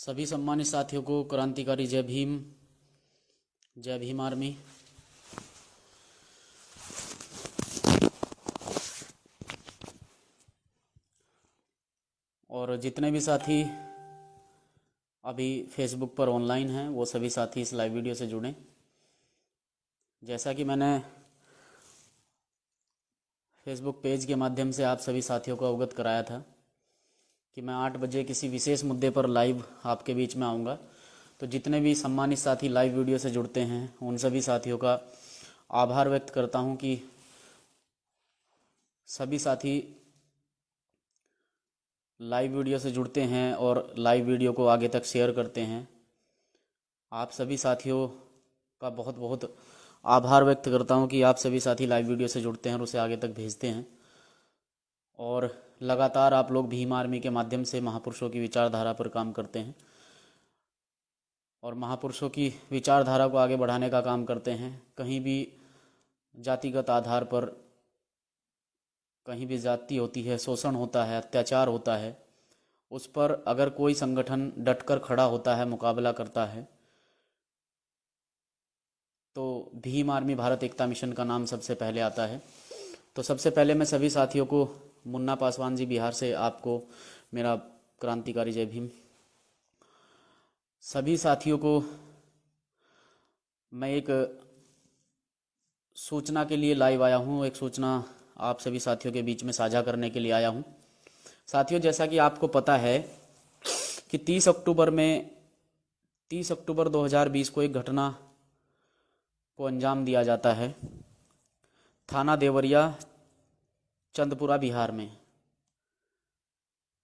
सभी सम्मानित साथियों को क्रांतिकारी जय भीम, जय भीम आर्मी। और जितने भी साथी अभी फेसबुक पर ऑनलाइन हैं वो सभी साथी इस लाइव वीडियो से जुड़ें। जैसा कि मैंने फेसबुक पेज के माध्यम से आप सभी साथियों को अवगत कराया था कि मैं 8 बजे किसी विशेष मुद्दे पर लाइव आपके बीच में आऊँगा, तो जितने भी सम्मानित साथी लाइव वीडियो से जुड़ते हैं उन सभी साथियों का आभार व्यक्त करता हूं कि सभी साथी लाइव वीडियो से जुड़ते हैं और लाइव वीडियो को आगे तक शेयर करते हैं। आप सभी साथियों का बहुत बहुत आभार व्यक्त करता हूं कि आप सभी साथी लाइव वीडियो से जुड़ते हैं और उसे आगे तक भेजते हैं। और लगातार आप लोग भीम आर्मी के माध्यम से महापुरुषों की विचारधारा पर काम करते हैं और महापुरुषों की विचारधारा को आगे बढ़ाने का काम करते हैं। कहीं भी जातिगत आधार पर कहीं भी जाति होती है, शोषण होता है, अत्याचार होता है, उस पर अगर कोई संगठन डटकर खड़ा होता है, मुकाबला करता है, तो भीम आर्मी भारत एकता मिशन का नाम सबसे पहले आता है। तो सबसे पहले मैं सभी साथियों को, मुन्ना पासवान जी बिहार से, आपको मेरा क्रांतिकारी जय भीम। सभी साथियों को मैं एक सूचना के लिए लाइव आया हूँ, एक सूचना आप सभी साथियों के बीच में साझा करने के लिए आया हूँ। साथियों, जैसा कि आपको पता है कि 30 अक्टूबर 2020 को एक घटना को अंजाम दिया जाता है थाना देवरिया, चंदपुरा बिहार में।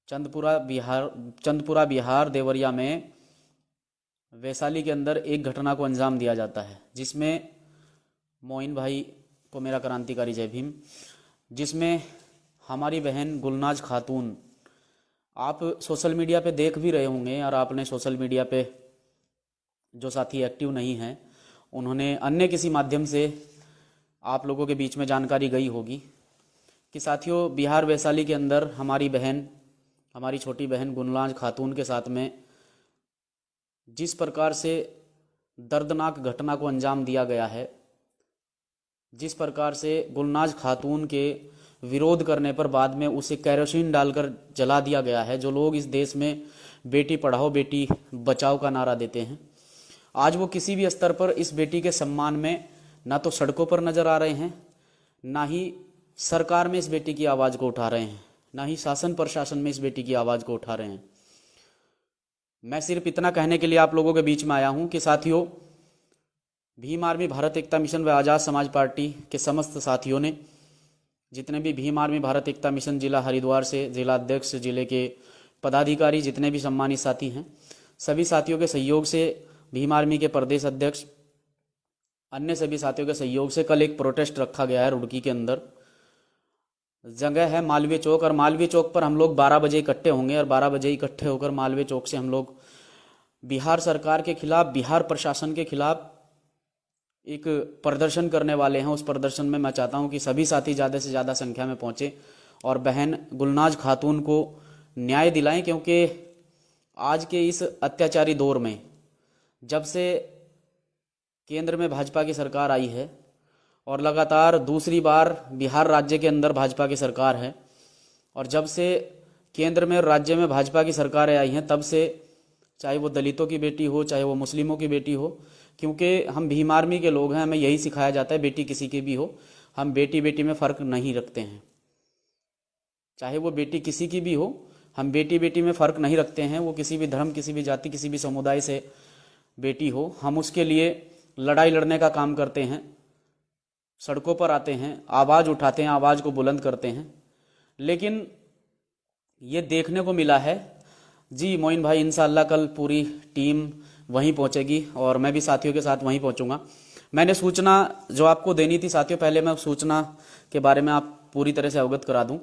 चंदपुरा बिहार देवरिया में वैशाली के अंदर एक घटना को अंजाम दिया जाता है, जिसमें मोइन भाई को मेरा क्रांतिकारी जय भीम, जिसमें हमारी बहन गुलनाज खातून, आप सोशल मीडिया पे देख भी रहे होंगे और आपने सोशल मीडिया पे जो साथी एक्टिव नहीं हैं उन्होंने अन्य किसी माध्यम से आप लोगों के बीच में जानकारी गई होगी कि साथियों, बिहार वैशाली के अंदर हमारी छोटी बहन गुलनाज खातून के साथ में जिस प्रकार से दर्दनाक घटना को अंजाम दिया गया है, जिस प्रकार से गुलनाज खातून के विरोध करने पर बाद में उसे कैरोसिन डालकर जला दिया गया है। जो लोग इस देश में बेटी पढ़ाओ बेटी बचाओ का नारा देते हैं, आज वो किसी भी स्तर पर इस बेटी के सम्मान में ना तो सड़कों पर नजर आ रहे हैं, ना ही सरकार में इस बेटी की आवाज़ को उठा रहे हैं, ना ही शासन प्रशासन में इस बेटी की आवाज़ को उठा रहे हैं। मैं सिर्फ इतना कहने के लिए आप लोगों के बीच में आया हूं कि साथियों, भीम आर्मी भारत एकता मिशन व आज़ाद समाज पार्टी के समस्त साथियों ने, जितने भी भीम आर्मी भारत एकता मिशन जिला हरिद्वार से जिला अध्यक्ष, जिले के पदाधिकारी, जितने भी सम्मानित साथी हैं, सभी साथियों के सहयोग से, भीम आर्मी के प्रदेश अध्यक्ष, अन्य सभी साथियों के सहयोग से कल एक प्रोटेस्ट रखा गया है रुड़की के अंदर। जगह है मालवीय चौक, और मालवीय चौक पर हम लोग 12 बजे इकट्ठे होंगे और 12 बजे इकट्ठे होकर मालवीय चौक से हम लोग बिहार सरकार के खिलाफ, बिहार प्रशासन के खिलाफ एक प्रदर्शन करने वाले हैं। उस प्रदर्शन में मैं चाहता हूं कि सभी साथी ज़्यादा से ज़्यादा संख्या में पहुंचे और बहन गुलनाज खातून को न्याय दिलाएं, क्योंकि आज के इस अत्याचारी दौर में, जब से केंद्र में भाजपा की सरकार आई है और लगातार दूसरी बार बिहार राज्य के अंदर भाजपा की सरकार है, और जब से केंद्र में और राज्य में भाजपा की सरकारें आई हैं, तब से चाहे वो दलितों की बेटी हो, चाहे वो मुस्लिमों की बेटी हो, क्योंकि हम भीम आर्मी के लोग हैं, हमें यही सिखाया जाता है, बेटी किसी की भी हो, हम बेटी बेटी में फ़र्क नहीं रखते हैं। चाहे वो बेटी किसी की भी हो, हम बेटी बेटी में फ़र्क नहीं रखते हैं। वो किसी भी धर्म, किसी भी जाति, किसी भी समुदाय से बेटी हो, हम उसके लिए लड़ाई लड़ने का काम करते हैं, सड़कों पर आते हैं, आवाज़ उठाते हैं, आवाज़ को बुलंद करते हैं। लेकिन ये देखने को मिला है जी मोइन भाई, इंशाअल्लाह कल पूरी टीम वहीं पहुंचेगी और मैं भी साथियों के साथ वहीं पहुंचूंगा। मैंने सूचना जो आपको देनी थी साथियों, पहले मैं सूचना के बारे में आप पूरी तरह से अवगत करा दूं,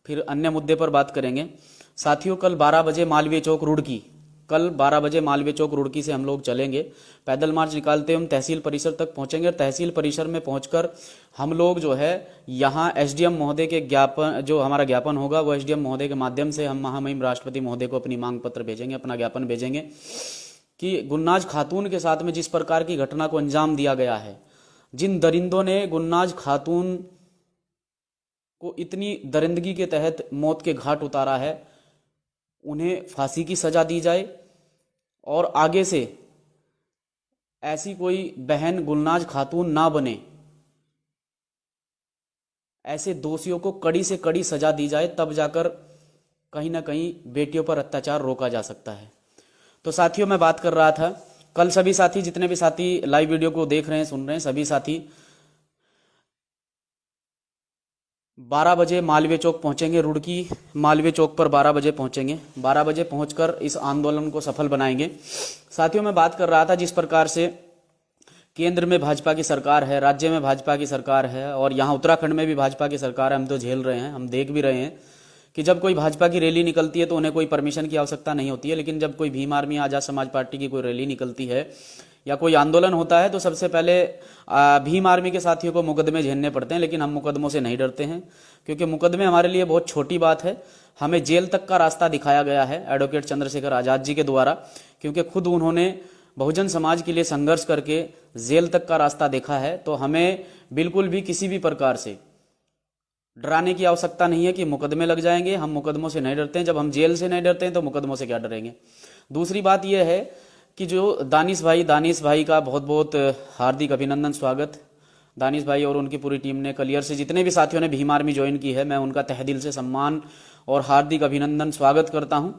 फिर अन्य मुद्दे पर बात करेंगे। साथियों, कल 12 बजे मालवीय चौक रुड़की, कल 12 बजे मालवीय चौक रुड़की से हम लोग चलेंगे। पैदल मार्च निकालते हम तहसील परिसर तक पहुंचेंगे और तहसील परिसर में पहुंचकर हम लोग जो है यहाँ एसडीएम महोदय के ज्ञापन, जो हमारा ज्ञापन होगा वो एसडीएम महोदय के माध्यम से हम महामहिम राष्ट्रपति महोदय को अपनी मांग पत्र भेजेंगे, अपना ज्ञापन भेजेंगे कि गुलनाज खातून के साथ में जिस प्रकार की घटना को अंजाम दिया गया है, जिन दरिंदों ने गुलनाज खातून को इतनी दरिंदगी के तहत मौत के घाट उतारा है, उन्हें फांसी की सजा दी जाए और आगे से ऐसी कोई बहन गुलनाज खातून ना बने, ऐसे दोषियों को कड़ी से कड़ी सजा दी जाए, तब जाकर कहीं ना कहीं बेटियों पर अत्याचार रोका जा सकता है। तो साथियों, मैं बात कर रहा था कल सभी साथी, जितने भी साथी लाइव वीडियो को देख रहे हैं, सुन रहे हैं, सभी साथी 12 बजे मालवीय चौक पहुंचेंगे। रुड़की मालवीय चौक पर 12 बजे पहुंचेंगे। 12 बजे पहुंचकर इस आंदोलन को सफल बनाएंगे। साथियों, मैं बात कर रहा था जिस प्रकार से केंद्र में भाजपा की सरकार है, राज्य में भाजपा की सरकार है और यहाँ उत्तराखंड में भी भाजपा की सरकार है। हम तो झेल रहे हैं, हम देख भी रहे हैं कि जब कोई भाजपा की रैली निकलती है तो उन्हें कोई परमिशन की आवश्यकता नहीं होती है, लेकिन जब कोई भीम आर्मी आजाद समाज पार्टी की कोई रैली निकलती है या कोई आंदोलन होता है तो सबसे पहले भीम आर्मी के साथियों को मुकदमे झेलने पड़ते हैं। लेकिन हम मुकदमों से नहीं डरते हैं, क्योंकि मुकदमे हमारे लिए बहुत छोटी बात है। हमें जेल तक का रास्ता दिखाया गया है एडवोकेट चंद्रशेखर आजाद जी के द्वारा, क्योंकि खुद उन्होंने बहुजन समाज के लिए संघर्ष करके जेल तक का रास्ता देखा है। तो हमें बिल्कुल भी किसी भी प्रकार से डराने की आवश्यकता नहीं है कि मुकदमे लग जाएंगे। हम मुकदमों से नहीं डरते हैं। जब हम जेल से नहीं डरते हैं तो मुकदमों से क्या डरेंगे। दूसरी बात यह है कि जो दानिश भाई का बहुत बहुत हार्दिक अभिनंदन, स्वागत। दानिश भाई और उनकी पूरी टीम ने, कलियर से जितने भी साथियों ने भीम आर्मी ज्वाइन की है, मैं उनका तहे दिल से सम्मान और हार्दिक अभिनंदन, स्वागत करता हूं।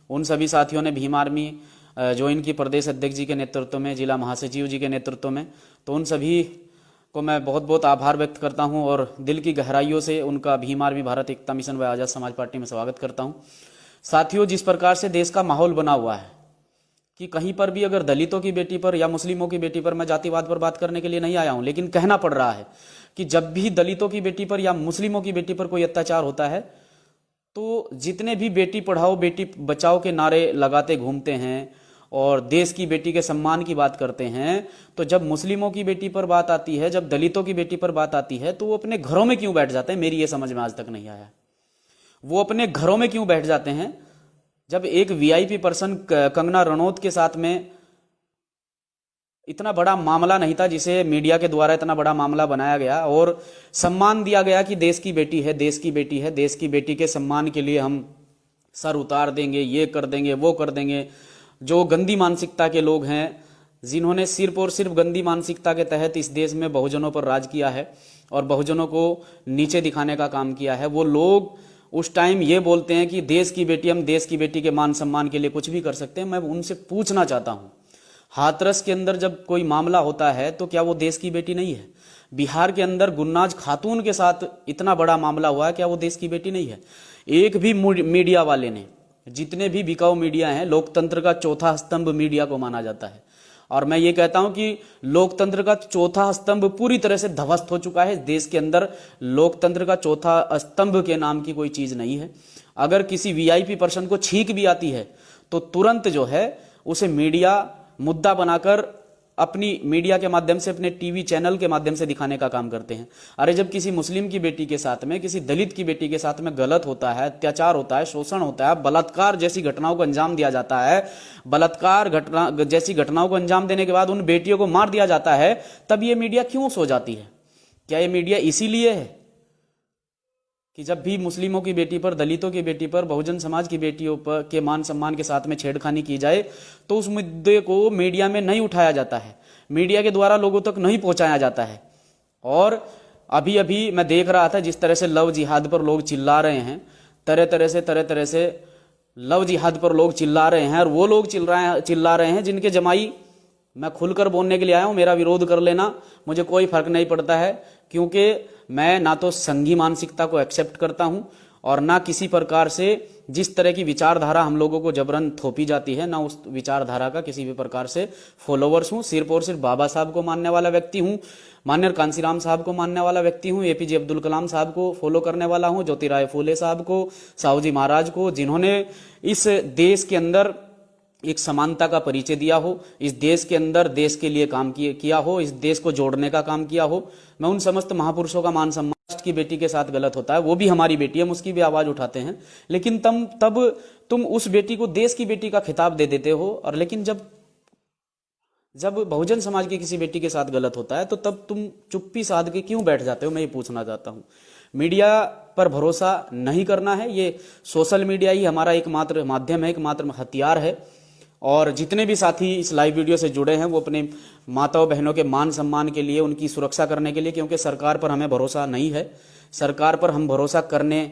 उन सभी साथियों ने भीम आर्मी ज्वाइन की प्रदेश अध्यक्ष जी के नेतृत्व में, जिला महासचिव जी के नेतृत्व में, तो उन सभी को मैं बहुत बहुत आभार व्यक्त करता हूं और दिल की गहराइयों से उनका भीम आर्मी भारत एकता मिशन व आजाद समाज पार्टी में स्वागत करता हूं। साथियों, जिस प्रकार से देश का माहौल बना हुआ है कि कहीं पर भी अगर दलितों की बेटी पर या मुस्लिमों की बेटी पर, मैं जातिवाद पर बात करने के लिए नहीं आया हूं, लेकिन कहना पड़ रहा है कि जब भी दलितों की बेटी पर या मुस्लिमों की बेटी पर कोई अत्याचार होता है तो जितने भी बेटी पढ़ाओ बेटी बचाओ के नारे लगाते घूमते हैं और देश की बेटी के सम्मान की बात करते हैं, तो जब मुस्लिमों की बेटी पर बात आती है, जब दलितों की बेटी पर बात आती है, तो वो अपने घरों में क्यों बैठ जाते हैं, मेरी ये समझ में आज तक नहीं आया। वो अपने घरों में क्यों बैठ जाते हैं? जब एक वीआईपी पर्सन कंगना रनौत के साथ में इतना बड़ा मामला नहीं था, जिसे मीडिया के द्वारा इतना बड़ा मामला बनाया गया और सम्मान दिया गया कि देश की बेटी है, देश की बेटी है, देश की बेटी के सम्मान के लिए हम सर उतार देंगे, ये कर देंगे, वो कर देंगे। जो गंदी मानसिकता के लोग हैं, जिन्होंने सिर्फ और सिर्फ गंदी मानसिकता के तहत इस देश में बहुजनों पर राज किया है और बहुजनों को नीचे दिखाने का काम किया है, वो लोग उस टाइम ये बोलते हैं कि देश की बेटी, हम देश की बेटी के मान सम्मान के लिए कुछ भी कर सकते हैं। मैं उनसे पूछना चाहता हूं, हाथरस के अंदर जब कोई मामला होता है तो क्या वो देश की बेटी नहीं है? बिहार के अंदर गुलनाज खातून के साथ इतना बड़ा मामला हुआ है, क्या वो देश की बेटी नहीं है? एक भी मीडिया वाले ने, जितने भी बिकाऊ मीडिया हैं, लोकतंत्र का चौथा स्तंभ मीडिया को माना जाता है और मैं ये कहता हूं कि लोकतंत्र का चौथा स्तंभ पूरी तरह से ध्वस्त हो चुका है। देश के अंदर लोकतंत्र का चौथा स्तंभ के नाम की कोई चीज नहीं है। अगर किसी वीआईपी पर्सन को छींक भी आती है तो तुरंत जो है उसे मीडिया मुद्दा बनाकर अपनी मीडिया के माध्यम से, अपने टीवी चैनल के माध्यम से दिखाने का काम करते हैं। अरे जब किसी मुस्लिम की बेटी के साथ में, किसी दलित की बेटी के साथ में गलत होता है, अत्याचार होता है, शोषण होता है, बलात्कार जैसी घटनाओं को अंजाम दिया जाता है, बलात्कार घटना जैसी घटनाओं को अंजाम देने के बाद उन बेटियों को मार दिया जाता है, तब ये मीडिया क्यों सो जाती है? क्या ये मीडिया इसीलिए है कि जब भी मुस्लिमों की बेटी पर, दलितों की बेटी पर, बहुजन समाज की बेटियों पर के मान सम्मान के साथ में छेड़खानी की जाए तो उस मुद्दे को मीडिया में नहीं उठाया जाता है, मीडिया के द्वारा लोगों तक नहीं पहुंचाया जाता है? और अभी अभी मैं देख रहा था जिस तरह से लव जिहाद पर लोग चिल्ला रहे हैं, तरह तरह से लव जिहाद पर लोग चिल्ला रहे हैं और वो लोग चिल्ला रहे हैं जिनके जमाई, मैं खुलकर बोलने के लिए आया हूं, मेरा विरोध कर लेना, मुझे कोई फर्क नहीं पड़ता है, क्योंकि मैं ना तो संघी मानसिकता को एक्सेप्ट करता हूं और ना किसी प्रकार से जिस तरह की विचारधारा हम लोगों को जबरन थोपी जाती है, ना उस विचारधारा का किसी भी प्रकार से फॉलोवर्स हूं। सिर्फ और सिर्फ बाबा साहब को मानने वाला व्यक्ति हूं, माननीय कांसीराम साहब को मानने वाला व्यक्ति हूं, एपीजे अब्दुल कलाम साहब को फॉलो करने वाला हूं, ज्योतिराव फूले साहब को, साहू जी महाराज को, जिन्होंने इस देश के अंदर एक समानता का परिचय दिया हो, इस देश के अंदर देश के लिए काम किया हो, इस देश को जोड़ने का काम किया हो। मैं उन समस्त महापुरुषों का मान सम्मान, राष्ट्र की बेटी के साथ गलत होता है, वो भी हमारी बेटी है, हम उसकी भी आवाज उठाते हैं, लेकिन तब तुम उस बेटी को देश की बेटी का खिताब दे देते हो। और लेकिन जब बहुजन समाज की किसी बेटी के साथ गलत होता है तो तब तुम चुप्पी साध के क्यों बैठ जाते हो, मैं ये पूछना चाहता हूं। मीडिया पर भरोसा नहीं करना है, ये सोशल मीडिया ही हमारा एकमात्र माध्यम है, एकमात्र हथियार है। और जितने भी साथी इस लाइव वीडियो से जुड़े हैं वो अपने माताओं बहनों के मान सम्मान के लिए, उनकी सुरक्षा करने के लिए, क्योंकि सरकार पर हमें भरोसा नहीं है, सरकार पर हम भरोसा करने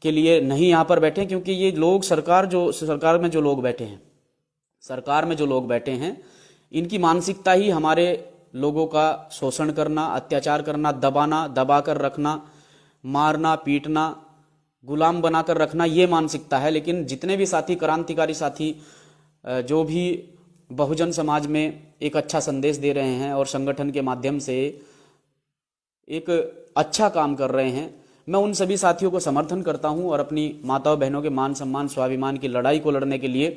के लिए नहीं यहाँ पर बैठे, क्योंकि ये लोग सरकार में जो लोग बैठे हैं इनकी मानसिकता ही हमारे लोगों का शोषण करना, अत्याचार करना, दबाना, दबा कर रखना, मारना, पीटना, गुलाम बनाकर रखना, ये मानसिकता है। लेकिन जितने भी साथी, क्रांतिकारी साथी जो भी बहुजन समाज में एक अच्छा संदेश दे रहे हैं और संगठन के माध्यम से एक अच्छा काम कर रहे हैं, मैं उन सभी साथियों को समर्थन करता हूं और अपनी माताओं बहनों के मान सम्मान, स्वाभिमान की लड़ाई को लड़ने के लिए,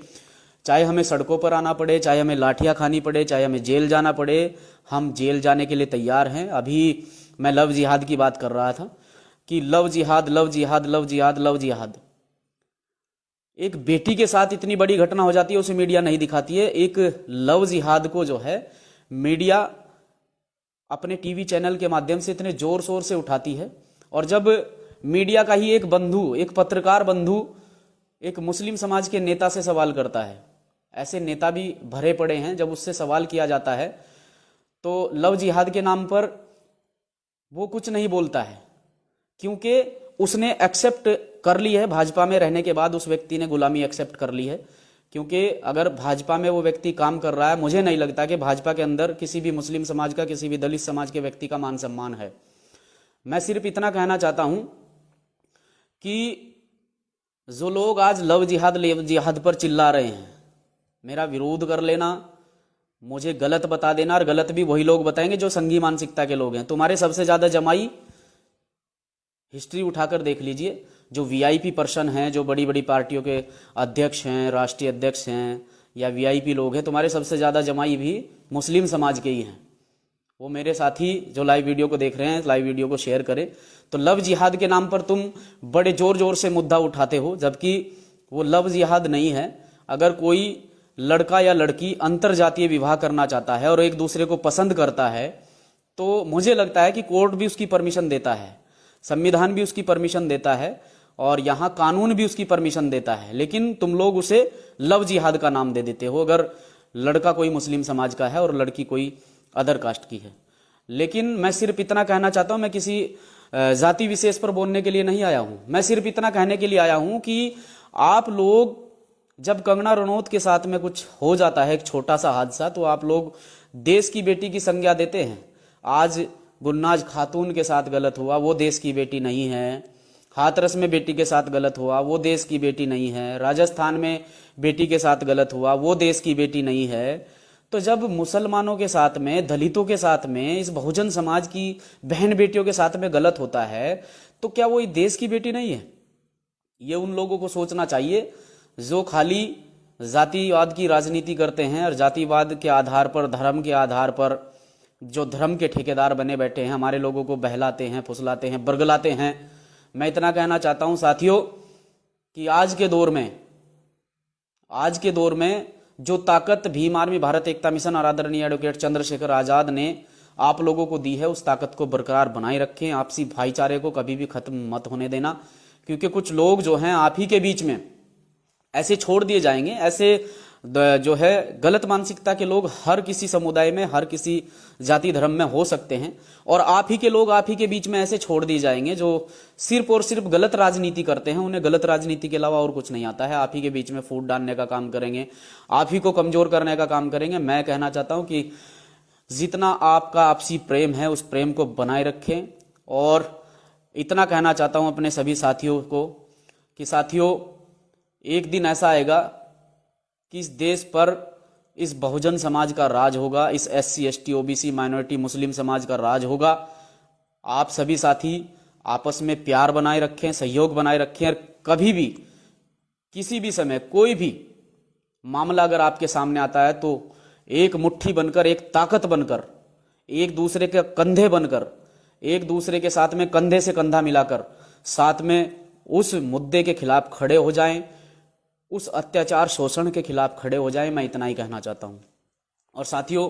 चाहे हमें सड़कों पर आना पड़े, चाहे हमें लाठियां खानी पड़े, चाहे हमें जेल जाना पड़े, हम जेल जाने के लिए तैयार हैं। अभी मैं लव जिहाद की बात कर रहा था कि लव जिहाद, लव जिहाद, लव जिहाद, लव जिहाद। एक बेटी के साथ इतनी बड़ी घटना हो जाती है, उसे मीडिया नहीं दिखाती है। एक लव जिहाद को जो है मीडिया अपने टीवी चैनल के माध्यम से इतने जोर शोर से उठाती है। और जब मीडिया का ही एक बंधु, एक पत्रकार बंधु एक मुस्लिम समाज के नेता से सवाल करता है, ऐसे नेता भी भरे पड़े हैं, जब उससे सवाल किया जाता है तो लव जिहाद के नाम पर वो कुछ नहीं बोलता है, क्योंकि उसने एक्सेप्ट कर ली है, भाजपा में रहने के बाद उस व्यक्ति ने गुलामी एक्सेप्ट कर ली है। क्योंकि अगर भाजपा में वो व्यक्ति काम कर रहा है, मुझे नहीं लगता कि भाजपा के अंदर किसी भी मुस्लिम समाज का, किसी भी दलित समाज के व्यक्ति का मान सम्मान है। मैं सिर्फ इतना कहना चाहता हूं कि जो लोग आज लव जिहाद पर चिल्ला रहे हैं, मेरा विरोध कर लेना, मुझे गलत बता देना, और गलत भी वही लोग बताएंगे जो संघी मानसिकता के लोग हैं। तुम्हारे सबसे ज्यादा जमाई हिस्ट्री उठाकर देख लीजिए, जो वीआईपी पर्सन हैं, जो बड़ी बड़ी पार्टियों के अध्यक्ष हैं, राष्ट्रीय अध्यक्ष हैं या वीआईपी लोग हैं, तुम्हारे सबसे ज्यादा जमाई भी मुस्लिम समाज के ही हैं। वो मेरे साथी जो लाइव वीडियो को देख रहे हैं, लाइव वीडियो को शेयर करें। तो लव जिहाद के नाम पर तुम बड़े जोर जोर से मुद्दा उठाते हो, जबकि वो लव जिहाद नहीं है। अगर कोई लड़का या लड़की अंतरजातीय विवाह करना चाहता है और एक दूसरे को पसंद करता है, तो मुझे लगता है कि कोर्ट भी उसकी परमिशन देता है, संविधान भी उसकी परमिशन देता है और यहाँ कानून भी उसकी परमिशन देता है। लेकिन तुम लोग उसे लव जिहाद का नाम दे देते हो, अगर लड़का कोई मुस्लिम समाज का है और लड़की कोई अदर कास्ट की है। लेकिन मैं सिर्फ इतना कहना चाहता हूं, मैं किसी जाति विशेष पर बोलने के लिए नहीं आया हूं, मैं सिर्फ इतना कहने के लिए आया हूं कि आप लोग, जब कंगना रनौत के साथ में कुछ हो जाता है, एक छोटा सा हादसा, तो आप लोग देश की बेटी की संज्ञा देते हैं। आज गुलनाज खातून के साथ गलत हुआ, वो देश की बेटी नहीं है। हाथरस में बेटी के साथ गलत हुआ, वो देश की बेटी नहीं है। राजस्थान में बेटी के साथ गलत हुआ, वो देश की बेटी नहीं है। तो जब मुसलमानों के साथ में, दलितों के साथ में, इस बहुजन समाज की बहन बेटियों के साथ में गलत होता है, तो क्या वो देश की बेटी नहीं है? ये उन लोगों को सोचना चाहिए जो खाली जातिवाद की राजनीति करते हैं और जातिवाद के आधार पर, धर्म के आधार पर जो धर्म के ठेकेदार बने बैठे हैं, हमारे लोगों को बहलाते हैं, फुसलाते हैं, बरगलाते हैं। मैं इतना कहना चाहता हूं साथियों कि आज के दौर में जो ताकत भीम आर्मी भारत एकता मिशन और आदरणीय एडवोकेट चंद्रशेखर आजाद ने आप लोगों को दी है, उस ताकत को बरकरार बनाए रखें। आपसी भाईचारे को कभी भी खत्म मत होने देना, क्योंकि कुछ लोग जो हैं आप ही के बीच में ऐसे छोड़ दिए जाएंगे। ऐसे जो है गलत मानसिकता के लोग हर किसी समुदाय में, हर किसी जाति धर्म में हो सकते हैं, और आप ही के लोग आप ही के बीच में ऐसे छोड़ दिए जाएंगे जो सिर्फ और सिर्फ गलत राजनीति करते हैं। उन्हें गलत राजनीति के अलावा और कुछ नहीं आता है। आप ही के बीच में फूट डालने का काम करेंगे, आप ही को कमजोर करने का काम करेंगे। मैं कहना चाहता हूं कि जितना आपका आपसी प्रेम है, उस प्रेम को बनाए रखें। और इतना कहना चाहता हूं अपने सभी साथियों को कि साथियों, एक दिन ऐसा आएगा कि इस देश पर इस बहुजन समाज का राज होगा, इस SC ST OBC माइनॉरिटी मुस्लिम समाज का राज होगा। आप सभी साथी आपस में प्यार बनाए रखें, सहयोग बनाए रखें, और कभी भी किसी भी समय कोई भी मामला अगर आपके सामने आता है तो एक मुट्ठी बनकर, एक ताकत बनकर, एक दूसरे के कंधे बनकर, एक दूसरे के साथ में कंधे से कंधा मिलाकर साथ में उस मुद्दे के खिलाफ खड़े हो जाएं, उस अत्याचार शोषण के खिलाफ खड़े हो जाएं। मैं इतना ही कहना चाहता हूं। और साथियों,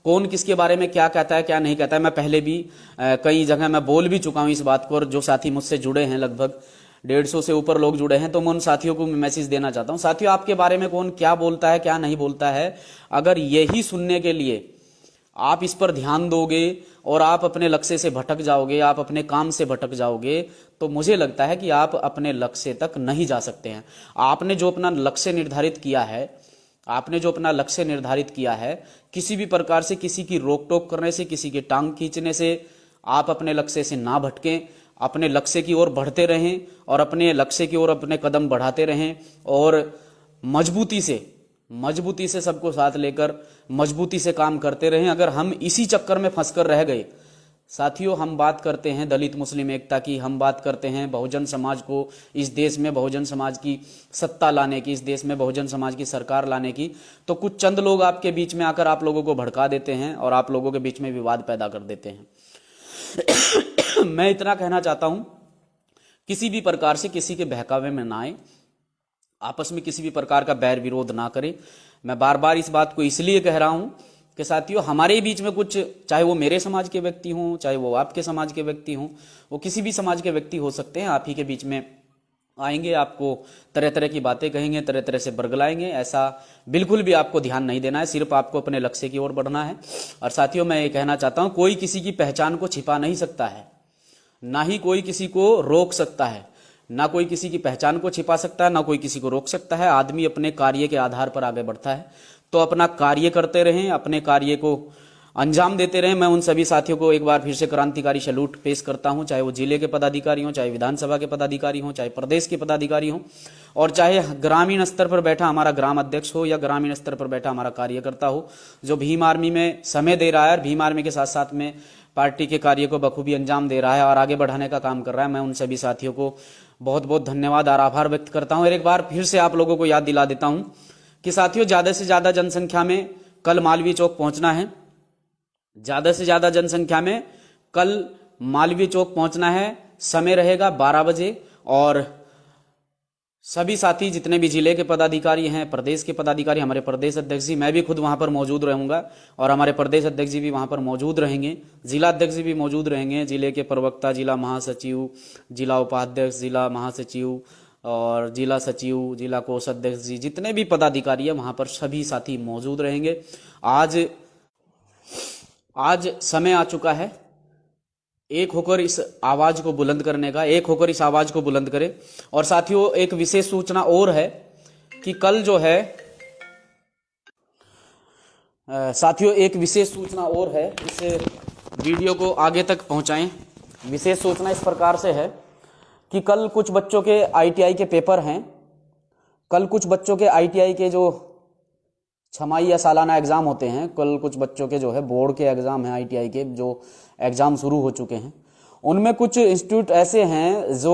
कौन किसके बारे में क्या कहता है क्या नहीं कहता है, मैं पहले भी कई जगह मैं बोल भी चुका हूं इस बात को। और जो साथी मुझसे जुड़े हैं, लगभग 150 से ऊपर लोग जुड़े हैं, तो मैं उन साथियों को मैसेज देना चाहता हूं। साथियों, आपके बारे में कौन क्या बोलता है क्या नहीं बोलता है, अगर यही सुनने के लिए आप इस पर ध्यान दोगे और आप अपने लक्ष्य से भटक जाओगे, आप अपने काम से भटक जाओगे, तो मुझे लगता है कि आप अपने लक्ष्य तक नहीं जा सकते हैं। आपने जो अपना लक्ष्य निर्धारित किया है, आपने जो अपना लक्ष्य निर्धारित किया है, किसी भी प्रकार से किसी की रोक टोक करने से, किसी की टांग खींचने से आप अपने लक्ष्य से ना भटकें, अपने लक्ष्य की ओर बढ़ते रहें और अपने लक्ष्य की ओर अपने कदम बढ़ाते रहें और मजबूती से सबको साथ लेकर मजबूती से काम करते रहें। अगर हम इसी चक्कर में फंसकर रह गए, साथियों, हम बात करते हैं दलित मुस्लिम एकता की, हम बात करते हैं बहुजन समाज को इस देश में, बहुजन समाज की सत्ता लाने की, इस देश में बहुजन समाज की सरकार लाने की, तो कुछ चंद लोग आपके बीच में आकर आप लोगों को भड़का देते हैं और आप लोगों के बीच में विवाद पैदा कर देते हैं। मैं इतना कहना चाहता हूं, किसी भी प्रकार से किसी के बहकावे में ना आए, आपस में किसी भी प्रकार का बैर विरोध ना करें। मैं बार बार इस बात को इसलिए कह रहा हूं कि साथियों, हमारे बीच में कुछ, चाहे वो मेरे समाज के व्यक्ति हों, चाहे वो आपके समाज के व्यक्ति हों, वो किसी भी समाज के व्यक्ति हो सकते हैं, आप ही के बीच में आएंगे, आपको तरह तरह की बातें कहेंगे, तरह तरह से बरगलाएंगे। ऐसा बिल्कुल भी आपको ध्यान नहीं देना है, सिर्फ आपको अपने लक्ष्य की ओर बढ़ना है। और साथियों, मैं ये कहना चाहता हूं, कोई किसी की पहचान को छिपा नहीं सकता है, ना ही कोई किसी को रोक सकता है, ना कोई किसी की पहचान को छिपा सकता है, ना कोई किसी को रोक सकता है। आदमी अपने कार्य के आधार पर आगे बढ़ता है, तो अपना कार्य करते रहें, अपने कार्य को अंजाम देते रहें। मैं उन सभी साथियों को एक बार फिर से क्रांतिकारी सैल्यूट पेश करता हूं, चाहे वो जिले के पदाधिकारी हों, चाहे विधानसभा के पदाधिकारी हों, चाहे प्रदेश के पदाधिकारी हों, और चाहे ग्रामीण स्तर पर बैठा हमारा ग्राम अध्यक्ष हो या ग्रामीण स्तर पर बैठा हमारा कार्यकर्ता हो, जो भीम आर्मी में समय दे रहा है और भीम आर्मी के साथ साथ में पार्टी के कार्य को बखूबी अंजाम दे रहा है और आगे बढ़ाने का काम कर रहा है। मैं उन सभी साथियों को बहुत बहुत धन्यवाद और आभार व्यक्त करता हूं। और एक बार फिर से आप लोगों को याद दिला देता हूं कि साथियों, ज्यादा से ज्यादा जनसंख्या में कल मालवीय चौक पहुंचना है, ज्यादा से ज्यादा जनसंख्या में कल मालवीय चौक पहुंचना है। समय रहेगा 12 बजे और सभी साथी जितने भी जिले के पदाधिकारी हैं, प्रदेश के पदाधिकारी, हमारे प्रदेश अध्यक्ष जी, मैं भी खुद वहां पर मौजूद रहूंगा और हमारे प्रदेश अध्यक्ष जी भी वहां पर मौजूद रहेंगे, जिला अध्यक्ष जी भी मौजूद रहेंगे, जिले के प्रवक्ता, जिला महासचिव, जिला उपाध्यक्ष, जिला महासचिव और जिला सचिव, जिला कोषाध्यक्ष जी, जितने भी पदाधिकारी है वहां पर सभी साथी मौजूद रहेंगे। आज समय आ चुका है एक होकर इस आवाज को बुलंद करने का, एक होकर इस आवाज को बुलंद करें। और साथियों, एक विशेष सूचना और है कि कल जो है साथियों एक विशेष सूचना और है, इस वीडियो को आगे तक पहुंचाएं। विशेष सूचना इस प्रकार से है कि कल कुछ बच्चों के आईटीआई के पेपर हैं, कल कुछ बच्चों के आईटीआई के जो छमाही या सालाना एग्जाम होते हैं, कल कुछ बच्चों के जो है बोर्ड के एग्जाम हैं, आईटीआई के जो एग्जाम शुरू हो चुके हैं, उनमें कुछ इंस्टीट्यूट ऐसे हैं जो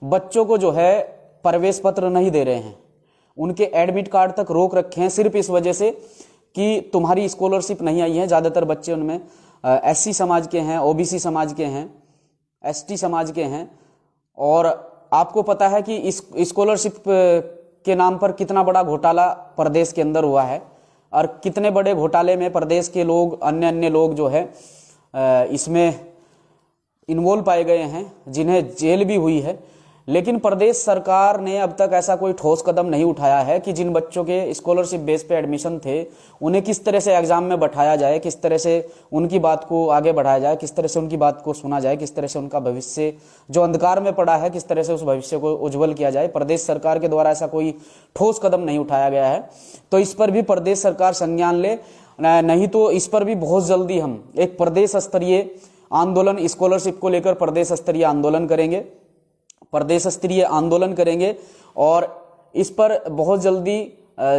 बच्चों को जो है प्रवेश पत्र नहीं दे रहे हैं, उनके एडमिट कार्ड तक रोक रखे हैं, सिर्फ इस वजह से कि तुम्हारी स्कॉलरशिप नहीं आई है। ज्यादातर बच्चे उनमें एससी समाज के हैं, ओबीसी समाज के हैं, एसटी समाज के हैं। और आपको पता है कि इस स्कॉलरशिप के नाम पर कितना बड़ा घोटाला प्रदेश के अंदर हुआ है और कितने बड़े घोटाले में प्रदेश के लोग, अन्य लोग जो है इसमें इन्वॉल्व पाए गए हैं, जिन्हें जेल भी हुई है। लेकिन प्रदेश सरकार ने अब तक ऐसा कोई ठोस कदम नहीं उठाया है कि जिन बच्चों के स्कॉलरशिप बेस पे एडमिशन थे उन्हें किस तरह से एग्जाम में बैठाया जाए, किस तरह से उनकी बात को आगे बढ़ाया जाए, किस तरह से उनकी बात को सुना जाए, किस तरह से उनका भविष्य जो अंधकार में पड़ा है किस तरह से उस भविष्य को उज्जवल किया जाए। प्रदेश सरकार के द्वारा ऐसा कोई ठोस कदम नहीं उठाया गया है, तो इस पर भी प्रदेश सरकार संज्ञान ले, नहीं तो इस पर भी बहुत जल्दी हम एक प्रदेश स्तरीय आंदोलन, स्कॉलरशिप को लेकर प्रदेश स्तरीय आंदोलन करेंगे, प्रदेश स्तरीय आंदोलन करेंगे। और इस पर बहुत जल्दी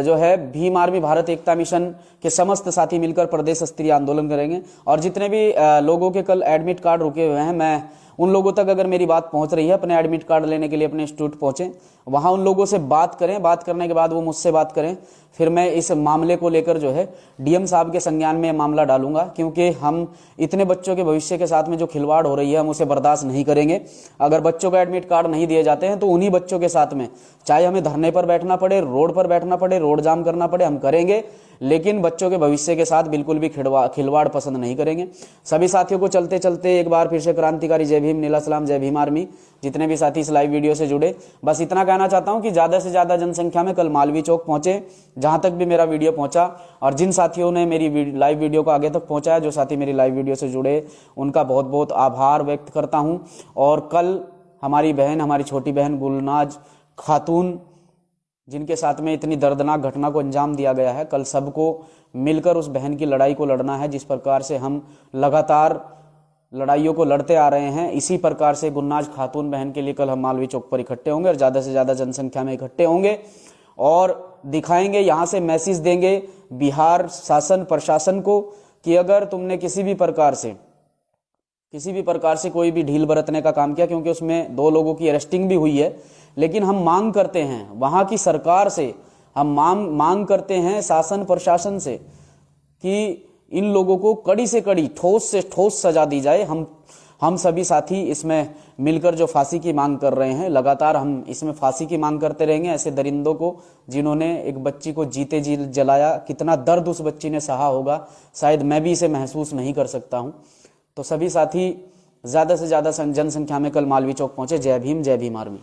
जो है भीम आर्मी भारत एकता मिशन के समस्त साथी मिलकर प्रदेश स्तरीय आंदोलन करेंगे। और जितने भी लोगों के कल एडमिट कार्ड रुके हुए हैं, मैं उन लोगों तक अगर मेरी बात पहुंच रही है, अपने एडमिट कार्ड लेने के लिए अपने इंस्टीट्यूट पहुंचे, वहाँ उन लोगों से बात करें, बात करने के बाद वो मुझसे बात करें, फिर मैं इस मामले को लेकर जो है डीएम साहब के संज्ञान में मामला डालूंगा, क्योंकि हम इतने बच्चों के भविष्य के साथ में जो खिलवाड़ हो रही है हम उसे बर्दाश्त नहीं करेंगे। अगर बच्चों का एडमिट कार्ड नहीं दिए जाते हैं तो उन्हीं बच्चों के साथ में चाहे हमें धरने पर बैठना पड़े, रोड पर बैठना पड़े, रोड जाम करना पड़े, हम करेंगे, लेकिन बच्चों के भविष्य के साथ बिल्कुल भी खिलवाड़ पसंद नहीं करेंगे। सभी साथियों को चलते चलते एक बार फिर से क्रांतिकारी जय भीम, नीला सलाम, जय भीम आर्मी। जितने भी साथी इस लाइव वीडियो से जुड़े, बस इतना कहना चाहता हूं कि ज्यादा से ज्यादा जनसंख्या में कल मालवीय चौक पहुंचे, जहां तक भी मेरा वीडियो पहुंचा, और जिन साथियों ने मेरी लाइव वीडियो को आगे तक पहुंचाया, जो साथी मेरी लाइव वीडियो से जुड़े, उनका बहुत बहुत आभार व्यक्त करता हूं। और कल हमारी बहन, हमारी छोटी बहन गुलनाज खातून, जिनके साथ में इतनी दर्दनाक घटना को अंजाम दिया गया है, कल सबको मिलकर उस बहन की लड़ाई को लड़ना है। जिस प्रकार से हम लगातार लड़ाइयों को लड़ते आ रहे हैं, इसी प्रकार से गुलनाज खातून बहन के लिए कल हम मालवीय चौक पर इकट्ठे होंगे और ज्यादा से ज्यादा जनसंख्या में इकट्ठे होंगे और दिखाएंगे, यहां से मैसेज देंगे बिहार शासन प्रशासन को कि अगर तुमने किसी भी प्रकार से कोई भी ढील बरतने का काम किया, क्योंकि उसमें 2 लोगों की अरेस्टिंग भी हुई है, लेकिन हम मांग करते हैं वहां की सरकार से, हम मांग करते हैं शासन प्रशासन से कि इन लोगों को कड़ी से कड़ी, ठोस से ठोस सजा दी जाए। हम सभी साथी इसमें मिलकर जो फांसी की मांग कर रहे हैं, लगातार हम इसमें फांसी की मांग करते रहेंगे। ऐसे दरिंदों को, जिन्होंने एक बच्ची को जीते जी जलाया, कितना दर्द उस बच्ची ने सहा होगा, शायद मैं भी इसे महसूस नहीं कर सकता हूं। तो सभी साथी ज्यादा से ज्यादा जनसंख्या में कल मालवीय चौक पहुंचे। जय भीम, जय भीम आर्मी।